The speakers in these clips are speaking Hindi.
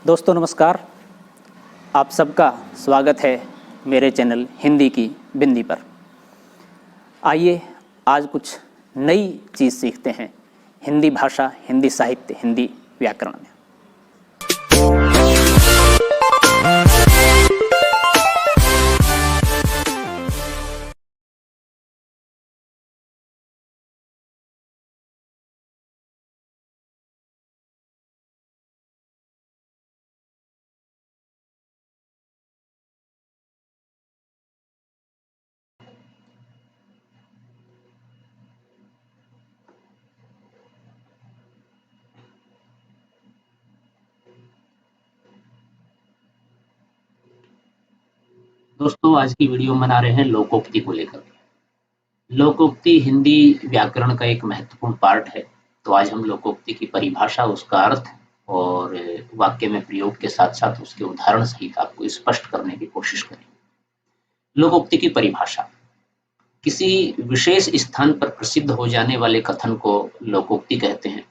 दोस्तों नमस्कार। आप सबका स्वागत है मेरे चैनल हिंदी की बिंदी पर। आइए आज कुछ नई चीज़ सीखते हैं हिंदी भाषा, हिंदी साहित्य, हिंदी व्याकरण में। दोस्तों आज की वीडियो बना रहे हैं लोकोक्ति को लेकर। लोकोक्ति हिंदी व्याकरण का एक महत्वपूर्ण पार्ट है। तो आज हम लोकोक्ति की परिभाषा, उसका अर्थ और वाक्य में प्रयोग के साथ साथ उसके उदाहरण सहित आपको स्पष्ट करने की कोशिश करेंगे। लोकोक्ति की परिभाषा: किसी विशेष स्थान पर प्रसिद्ध हो जाने वाले कथन को लोकोक्ति कहते हैं।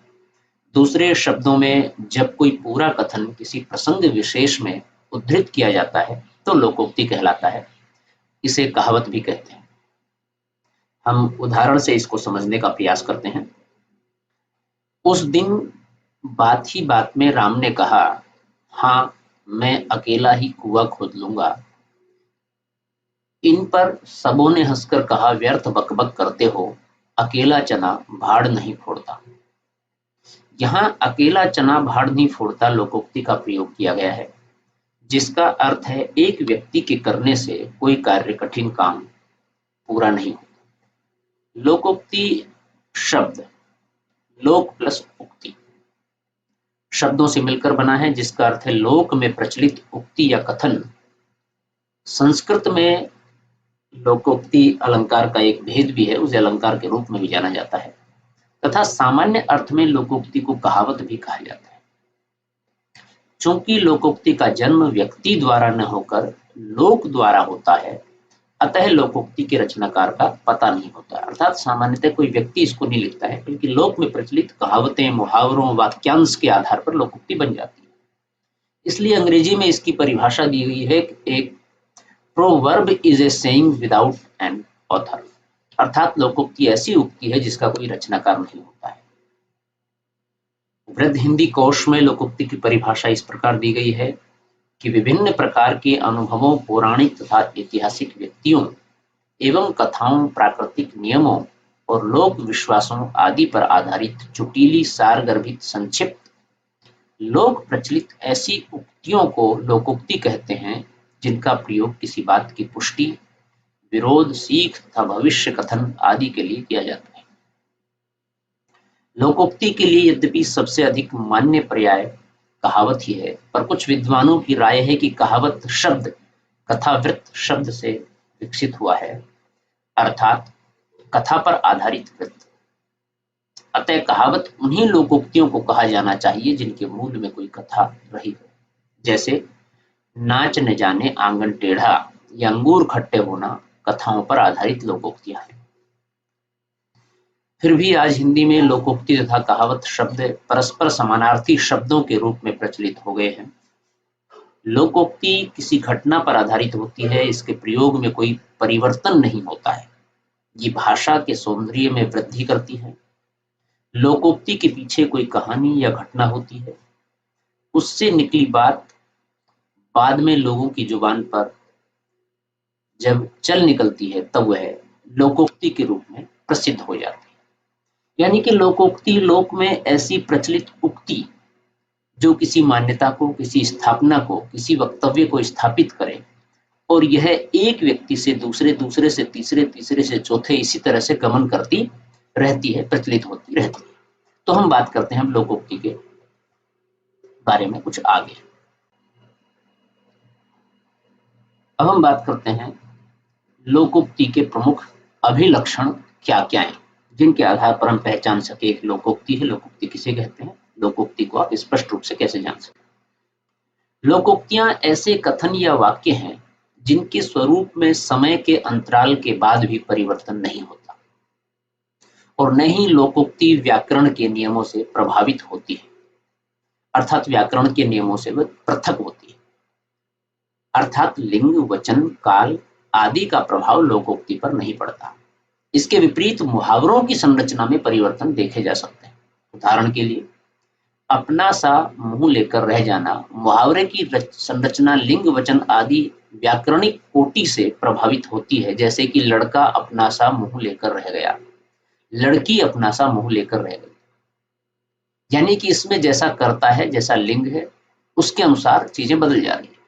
दूसरे शब्दों में, जब कोई पूरा कथन किसी प्रसंग विशेष में उद्धृत किया जाता है तो लोकोक्ति कहलाता है। इसे कहावत भी कहते हैं। हम उदाहरण से इसको समझने का प्रयास करते हैं। उस दिन बात ही बात में राम ने कहा, हाँ मैं अकेला ही कुआं खोद लूंगा। इन पर सबों ने हंसकर कहा, व्यर्थ बकबक करते हो, अकेला चना भाड़ नहीं फोड़ता। यहाँ अकेला चना भाड़ नहीं फोड़ता लोकोक्ति का प्रयोग किया गया है, जिसका अर्थ है एक व्यक्ति के करने से कोई कार्य, कठिन काम पूरा नहीं होता। लोकोक्ति शब्द लोक प्लस उक्ति शब्दों से मिलकर बना है, जिसका अर्थ है लोक में प्रचलित उक्ति या कथन। संस्कृत में लोकोक्ति अलंकार का एक भेद भी है, उसे अलंकार के रूप में भी जाना जाता है, तथा सामान्य अर्थ में लोकोक्ति को कहावत भी कहा जाता है। चूंकि लोकोक्ति का जन्म व्यक्ति द्वारा न होकर लोक द्वारा होता है, अतः लोकोक्ति के रचनाकार का पता नहीं होता। अर्थात सामान्यतः कोई व्यक्ति इसको नहीं लिखता है, बल्कि लोक में प्रचलित कहावतें, मुहावरों, वाक्यांश के आधार पर लोकोक्ति बन जाती है। इसलिए अंग्रेजी में इसकी परिभाषा दी हुई है, एक proverb is a saying without an author. अर्थात लोकोक्ति ऐसी उक्ति है जिसका कोई रचनाकार नहीं होता है। वृद्ध हिंदी कोश में लोकोक्ति की परिभाषा इस प्रकार दी गई है कि विभिन्न प्रकार के अनुभवों, पौराणिक तथा ऐतिहासिक व्यक्तियों एवं कथाओं, प्राकृतिक नियमों और लोक विश्वासों आदि पर आधारित चुटीली, सारगर्भित, संक्षिप्त, लोक प्रचलित ऐसी उक्तियों को लोकोक्ति कहते हैं, जिनका प्रयोग किसी बात की पुष्टि, विरोध, सीख तथा भविष्य कथन आदि के लिए किया जाता है। लोकोक्ति के लिए यद्यपि सबसे अधिक मान्य पर्याय कहावत ही है, पर कुछ विद्वानों की राय है कि कहावत शब्द कथावृत्त शब्द से विकसित हुआ है, अर्थात कथा पर आधारित वृत्त। अतः कहावत उन्हीं लोकोक्तियों को कहा जाना चाहिए जिनके मूल में कोई कथा रही हो, जैसे नाच न जाने आंगन टेढ़ा या अंगूर खट्टे होना कथाओं पर आधारित लोकोक्तियां हैं। फिर भी आज हिंदी में लोकोक्ति तथा कहावत शब्द परस्पर समानार्थी शब्दों के रूप में प्रचलित हो गए हैं। लोकोक्ति किसी घटना पर आधारित होती है, इसके प्रयोग में कोई परिवर्तन नहीं होता है। ये भाषा के सौंदर्य में वृद्धि करती है। लोकोक्ति के पीछे कोई कहानी या घटना होती है, उससे निकली बात बाद में लोगों की जुबान पर जब चल निकलती है, तब वह लोकोक्ति के रूप में प्रसिद्ध हो जाती है। यानी कि लोकोक्ति लोक में ऐसी प्रचलित उक्ति जो किसी मान्यता को, किसी स्थापना को, किसी वक्तव्य को स्थापित करे, और यह एक व्यक्ति से दूसरे, दूसरे से तीसरे, तीसरे से चौथे, इसी तरह से गमन करती रहती है, प्रचलित होती रहती है। तो हम बात करते हैं लोकोक्ति के बारे में कुछ आगे। अब हम बात करते हैं लोकोक्ति के प्रमुख अभिलक्षण क्या क्या हैं, जिनके आधार पर हम पहचान सके एक लोकोक्ति है, लोकोक्ति किसे कहते हैं, लोकोक्ति को आप स्पष्ट रूप से कैसे जान सकते। लोकोक्तियां ऐसे कथन या वाक्य हैं जिनके स्वरूप में समय के अंतराल के बाद भी परिवर्तन नहीं होता, और न ही लोकोक्ति व्याकरण के नियमों से प्रभावित होती है। अर्थात व्याकरण के नियमों से वह पृथक होती है। अर्थात लिंग, वचन, काल आदि का प्रभाव लोकोक्ति पर नहीं पड़ता। इसके विपरीत मुहावरों की संरचना में परिवर्तन देखे जा सकते हैं। उदाहरण के लिए, अपना सा मुंह लेकर रह जाना मुहावरे की संरचना लिंग, वचन आदि व्याकरणिक कोटि से प्रभावित होती है। जैसे कि लड़का अपना सा मुंह लेकर रह गया, लड़की अपना सा मुंह लेकर रह गई। यानी कि इसमें जैसा कर्ता है, जैसा लिंग है, उसके अनुसार चीजें बदल जा रही है,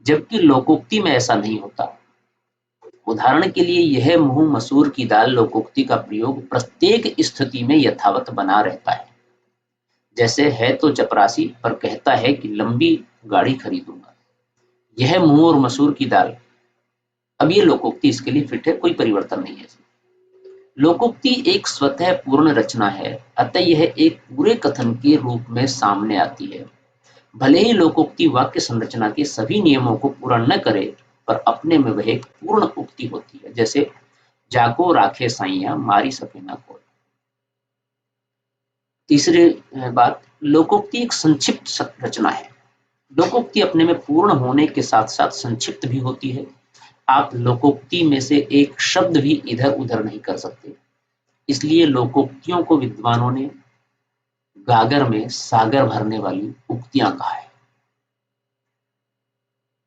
जबकि लोकोक्ति में ऐसा नहीं होता। उदाहरण के लिए, यह मुंह मसूर की दाल लोकोक्ति का प्रयोग प्रत्येक स्थिति में यथावत बना रहता है। जैसे है तो चपरासी पर कहता है कि लंबी गाड़ी खरीदूंगा। यह मुंह और मसूर की दाल, अब ये लोकोक्ति इसके लिए फिट है, कोई परिवर्तन नहीं है। लोकोक्ति एक स्वतः पूर्ण रचना है, अतः यह एक पूरे कथन के रूप में सामने आती है। भले ही लोकोक्ति वाक्य संरचना के सभी नियमों को पूरा न करे, पर अपने में वह एक पूर्ण उक्ति होती है। जैसे जाको राखे साइया मारी सफेना को। तीसरी बात, लोकोक्ति एक संक्षिप्त रचना है। लोकोक्ति अपने में पूर्ण होने के साथ साथ संक्षिप्त भी होती है। आप लोकोक्ति में से एक शब्द भी इधर उधर नहीं कर सकते। इसलिए लोकोक्तियों को विद्वानों ने गागर में सागर भरने वाली उक्तियां कहा है।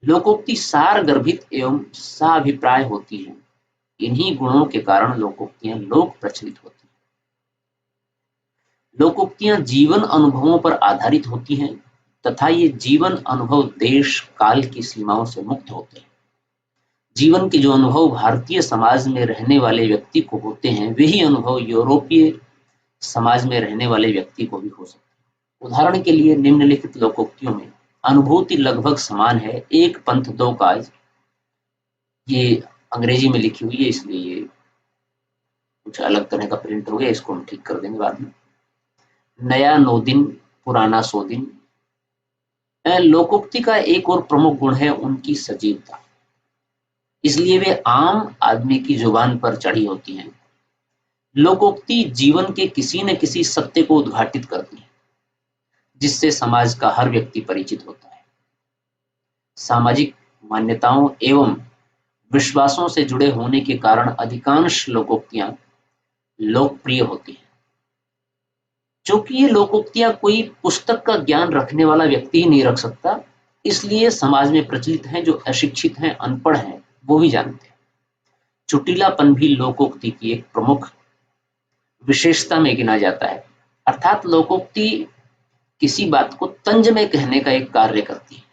लोकोक्ति सार गर्भित एवं साभिप्राय होती है। इन्हीं गुणों के कारण लोकोक्तियां लोक प्रचलित होती हैं। लोकोक्तियां जीवन अनुभवों पर आधारित होती हैं तथा ये जीवन अनुभव देश काल की सीमाओं से मुक्त होते हैं। जीवन के जो अनुभव भारतीय समाज में रहने वाले व्यक्ति को होते हैं, वही अनुभव यूरोपीय समाज में रहने वाले व्यक्ति को भी हो सकते हैं। उदाहरण के लिए, निम्नलिखित लोकोक्तियों में अनुभूति लगभग समान है, एक पंथ दो काज। ये अंग्रेजी में लिखी हुई है, इसलिए ये कुछ अलग तरह का प्रिंट हो गया, इसको हम ठीक कर देंगे बाद में। नया नो दिन, पुराना सो दिन। लोकोक्ति का एक और प्रमुख गुण है उनकी सजीवता, इसलिए वे आम आदमी की जुबान पर चढ़ी होती हैं। लोकोक्ति जीवन के किसी न किसी सत्य को उद्घाटित करती है, जिससे समाज का हर व्यक्ति परिचित होता है। सामाजिक मान्यताओं एवं विश्वासों से जुड़े होने के कारण अधिकांश लोकोक्तियां लोकप्रिय होती हैं। चूंकि ये लोकोक्तियां कोई पुस्तक का ज्ञान रखने वाला व्यक्ति ही नहीं रख सकता, इसलिए समाज में प्रचलित हैं। जो अशिक्षित हैं, अनपढ़ हैं, वो भी जानते हैं। चुटिलापन भी लोकोक्ति की एक प्रमुख विशेषता में गिना जाता है। अर्थात लोकोक्ति किसी बात को तंज में कहने का एक कार्य करती है।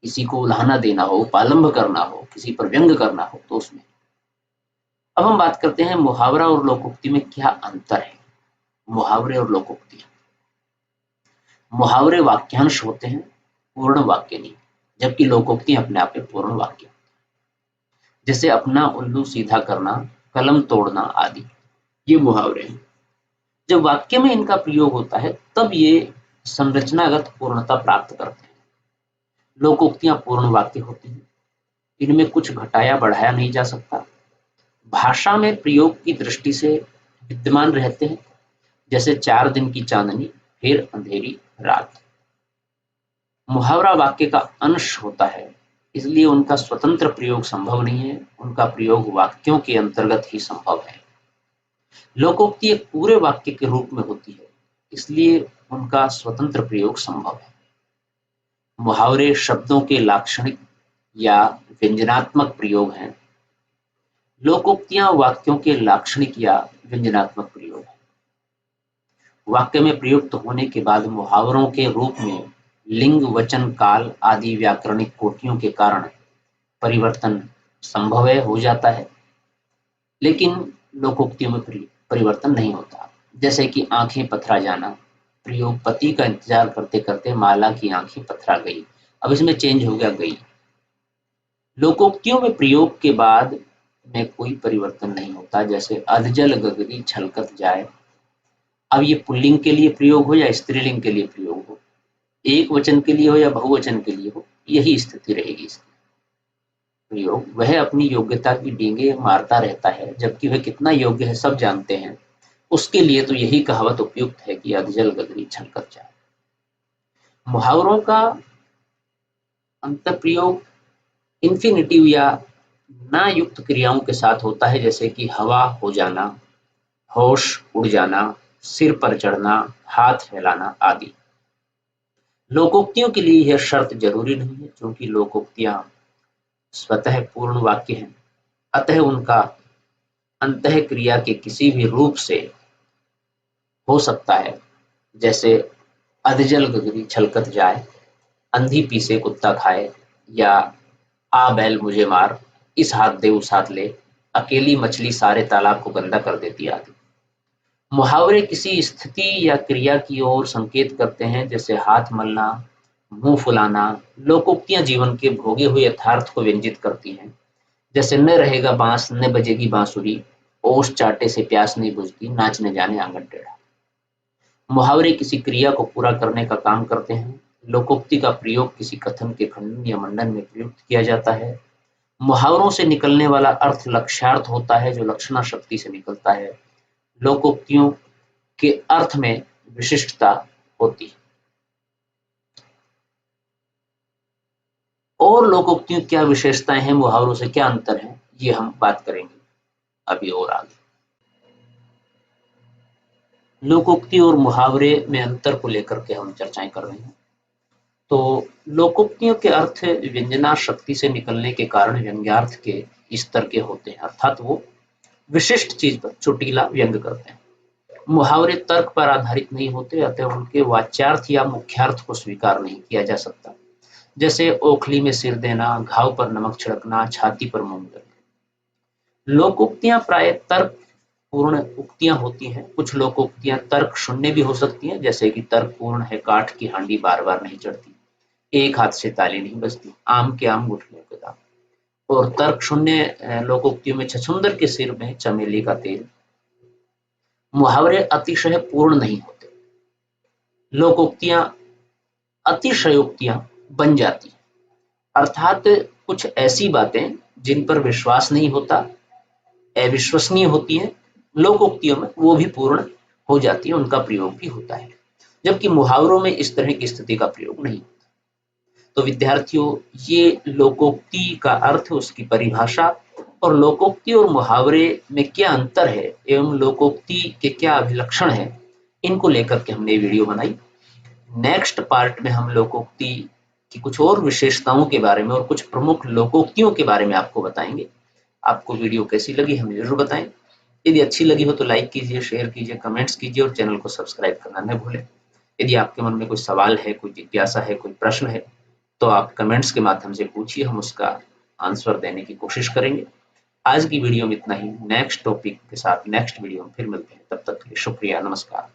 किसी को उल्हाना देना हो, पालंभ करना हो, किसी पर व्यंग करना हो, तो उसमें। अब हम बात करते हैं मुहावरा और लोकोक्ति में क्या अंतर है। मुहावरे और लोकोक्ति, मुहावरे वाक्यांश होते हैं, पूर्ण वाक्य नहीं, जबकि लोकोक्ति अपने आप में पूर्ण वाक्य। जैसे अपना उल्लू सीधा करना, कलम तोड़ना आदि, ये मुहावरे हैं। जब वाक्य में इनका प्रयोग होता है, तब ये संरचनागत पूर्णता प्राप्त करते हैं। लोकोक्तियां पूर्ण वाक्य होती हैं, इनमें कुछ घटाया बढ़ाया नहीं जा सकता। भाषा में प्रयोग की दृष्टि से विद्यमान रहते हैं। जैसे 4 दिन की चांदनी, फिर अंधेरी रात। मुहावरा वाक्य का अंश होता है, इसलिए उनका स्वतंत्र प्रयोग संभव नहीं है। उनका प्रयोग वाक्यों के अंतर्गत ही संभव है। लोकोक्ति एक पूरे वाक्य के रूप में होती है, इसलिए उनका स्वतंत्र प्रयोग संभव है। मुहावरे शब्दों के लाक्षणिक या व्यंजनात्मक प्रयोग हैं। लोकोक्तियां वाक्यों के लाक्षणिक या व्यंजनात्मक प्रयोग हैं। वाक्य में प्रयुक्त होने के बाद मुहावरों के रूप में लिंग, वचन, काल आदि व्याकरणिक कोटियों के कारण परिवर्तन संभव हो जाता है, लेकिन लोकोक्तियों में परिवर्तन नहीं होता। जैसे कि आंखें पथरा जाना, प्रयोग पति का इंतजार करते करते माला की आंखें पथरा गई, अब इसमें चेंज हो गया गई। लोकोक्तियों में प्रयोग के बाद में कोई परिवर्तन नहीं होता। जैसे अधजल गगरी छलकत जाए, अब ये पुल्लिंग के लिए प्रयोग हो या स्त्रीलिंग के लिए प्रयोग हो, एक वचन के लिए हो या बहुवचन के लिए हो, यही स्थिति रहेगी इसकी। प्रयोग वह अपनी योग्यता की डींगे मारता रहता है, जबकि वह कितना योग्य है सब जानते हैं। उसके लिए तो यही कहावत उपयुक्त है कि अधजल गगरी छलकत जाए। मुहावरों का अंतःप्रयोग इंफिनिटिव या ना युक्त क्रियाओं के साथ होता है, जैसे कि हवा हो जाना, होश उड़ जाना, सिर पर चढ़ना, हाथ फैलाना आदि। लोकोक्तियों के लिए यह शर्त जरूरी नहीं है, क्योंकि लोकोक्तियां स्वतः पूर्ण वाक्य हैं, अतः उनका अंतः क्रिया के किसी भी रूप से हो सकता है, जैसे अधजल गगरी छलकत जाए, अंधी पीसे कुत्ता खाए, या आ बैल मुझे मार, इस हाथ दे उस हाथ ले, अकेली मछली सारे तालाब को गंदा कर देती आदि। मुहावरे किसी स्थिति या क्रिया की ओर संकेत करते हैं, जैसे हाथ मलना, मुंह फुलाना। लोकोक्तियां जीवन के भोगे हुए यथार्थ को व्यंजित करती हैं, जैसे न रहेगा बांस न बजेगी बांसुरी, ओस चाटे से प्यास नहीं बुझती, नाचने जाने आंगन टेढ़ा। मुहावरे किसी क्रिया को पूरा करने का काम करते हैं। लोकोक्ति का प्रयोग किसी कथन के खंडन या मंडन में प्रयुक्त किया जाता है। मुहावरों से निकलने वाला अर्थ लक्ष्यार्थ होता है, जो लक्षणा शक्ति से निकलता है। लोकोक्तियों के अर्थ में विशिष्टता होती है। और लोकोक्तियों क्या विशेषताएं हैं, मुहावरों से क्या अंतर है, ये हम बात करेंगे अभी और आगे। लोकोक्ति और मुहावरे में अंतर को लेकर के हम चर्चाएं कर रहे हैं। तो लोकोक्तियों के अर्थ व्यंजना शक्ति से निकलने के कारण व्यंग्यार्थ के स्तर के होते हैं, अर्थात वो विशिष्ट चीज पर चुटीला व्यंग करते हैं। मुहावरे तर्क पर आधारित नहीं होते, अतः उनके वाच्यार्थ या मुख्यार्थ को स्वीकार नहीं किया जा सकता, जैसे ओखली में सिर देना, घाव पर नमक छिड़कना, छाती पर मूंग लगना। लोकोक्तियां प्राय तर्क पूर्ण उक्तियां होती हैं। कुछ लोकोक्तियां तर्क शून्य भी हो सकती हैं, जैसे कि तर्क पूर्ण है काठ की हांडी बार बार नहीं चढ़ती, एक हाथ से ताली नहीं बजती, आम के आम गुठलियों के दाम। और तर्क शून्य लोकोक्तियों में छछूंदर के सिर में चमेली का तेल। मुहावरे अतिशय पूर्ण नहीं होते। लोकोक्तियां अतिशयोक्तियां बन जाती हैं, अर्थात कुछ ऐसी बातें जिन पर विश्वास नहीं होता, अविश्वसनीय होती हैं, लोकोक्तियों में वो भी पूर्ण हो जाती है, उनका प्रयोग भी होता है, जबकि मुहावरों में इस तरह की स्थिति का प्रयोग नहीं। तो विद्यार्थियों, ये लोकोक्ति का अर्थ, उसकी परिभाषा और लोकोक्ति और मुहावरे में क्या अंतर है एवं लोकोक्ति के क्या अभिलक्षण है, इनको लेकर के हमने वीडियो बनाई। नेक्स्ट पार्ट में हम लोकोक्ति की कुछ और विशेषताओं के बारे में और कुछ प्रमुख लोकोक्तियों के बारे में आपको बताएंगे। आपको वीडियो कैसी लगी हमें जरूर बताएं। यदि अच्छी लगी हो तो लाइक कीजिए, शेयर कीजिए, कमेंट्स कीजिए और चैनल को सब्सक्राइब करना न भूलें। यदि आपके मन में कोई सवाल है, कोई जिज्ञासा है, कोई प्रश्न है, तो आप कमेंट्स के माध्यम से पूछिए, हम उसका आंसर देने की कोशिश करेंगे। आज की वीडियो में इतना ही। नेक्स्ट टॉपिक के साथ नेक्स्ट वीडियो में फिर मिलते हैं, तब तक के लिए शुक्रिया, नमस्कार।